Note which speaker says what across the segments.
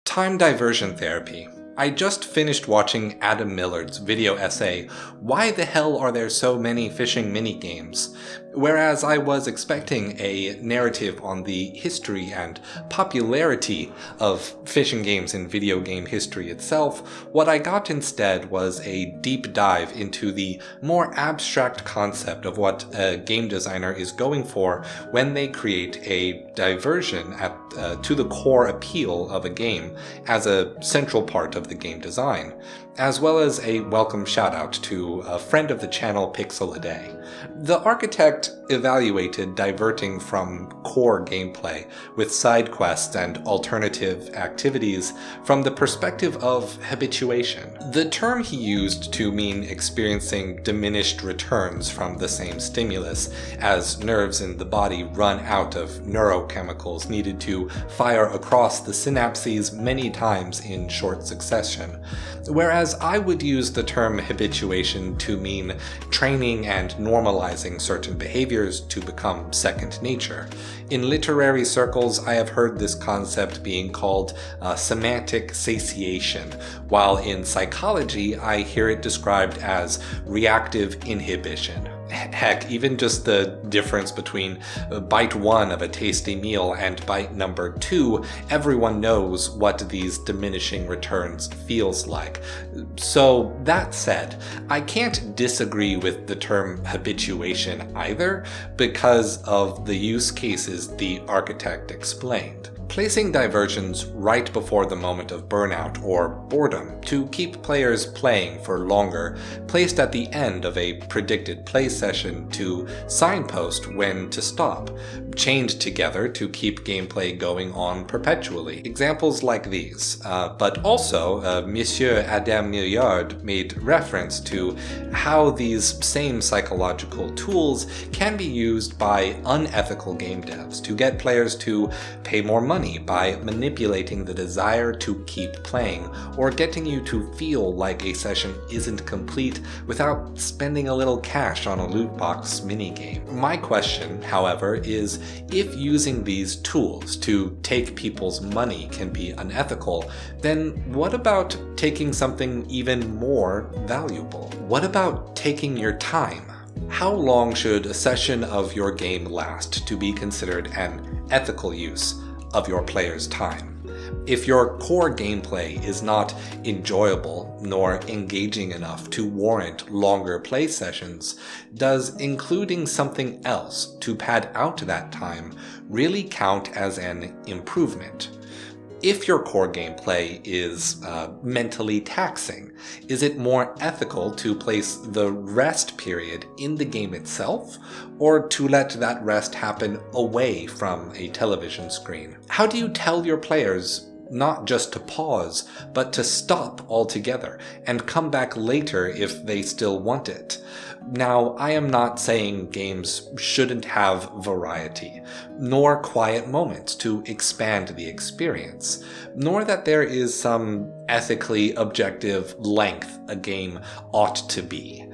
Speaker 1: Time diversion therapy. I just finished watching Adam Millard's video essay, "Why the hell are there so many fishing minigames?" Whereas I was expecting a narrative on the history and popularity of fishing games in video game history itself, what I got instead was a deep dive into the more abstract concept of what a game designer is going for when they create a diversion to the core appeal of a game as a central part of the game design, as well as a welcome shout out to a friend of the channel, Pixel a Day. The architect evaluated diverting from core gameplay with side quests and alternative activities from the perspective of habituation. The term he used to mean experiencing diminished returns from the same stimulus, as nerves in the body run out of neurochemicals needed to fire across the synapses many times in short succession, whereas I would use the term habituation to mean training and normalizing certain behaviors to become second nature. In literary circles, I have heard this concept being called semantic satiation, while in psychology, I hear it described as reactive inhibition. Heck, even just the difference between bite 1 of a tasty meal and bite number 2, everyone knows what these diminishing returns feels like. So that said, I can't disagree with the term habituation either because of the use cases the architect explained. Placing diversions right before the moment of burnout or boredom to keep players playing for longer, placed at the end of a predicted play session to signpost when to stop, chained together to keep gameplay going on perpetually. Examples like these, but also Monsieur Adam Millard made reference to how these same psychological tools can be used by unethical game devs to get players to pay more money by manipulating the desire to keep playing, or getting you to feel like a session isn't complete without spending a little cash on a loot box minigame. My question, however, is if using these tools to take people's money can be unethical, then what about taking something even more valuable? What about taking your time? How long should a session of your game last to be considered an ethical use of your player's time? If your core gameplay is not enjoyable nor engaging enough to warrant longer play sessions, does including something else to pad out that time really count as an improvement? If your core gameplay is mentally taxing, is it more ethical to place the rest period in the game itself, or to let that rest happen away from a television screen? How do you tell your players not just to pause, but to stop altogether and come back later if they still want it? Now, I am not saying games shouldn't have variety, nor quiet moments to expand the experience, nor that there is some ethically objective length a game ought to be.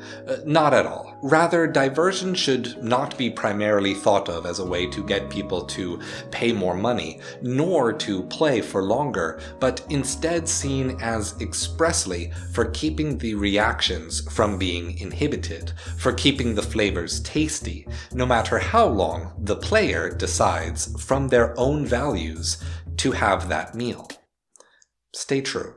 Speaker 1: Not at all. Rather, diversion should not be primarily thought of as a way to get people to pay more money, nor to play for longer, but instead seen as expressly for keeping the reactions from being inhibited, for keeping the flavors tasty, no matter how long the player decides from their own values to have that meal. Stay true.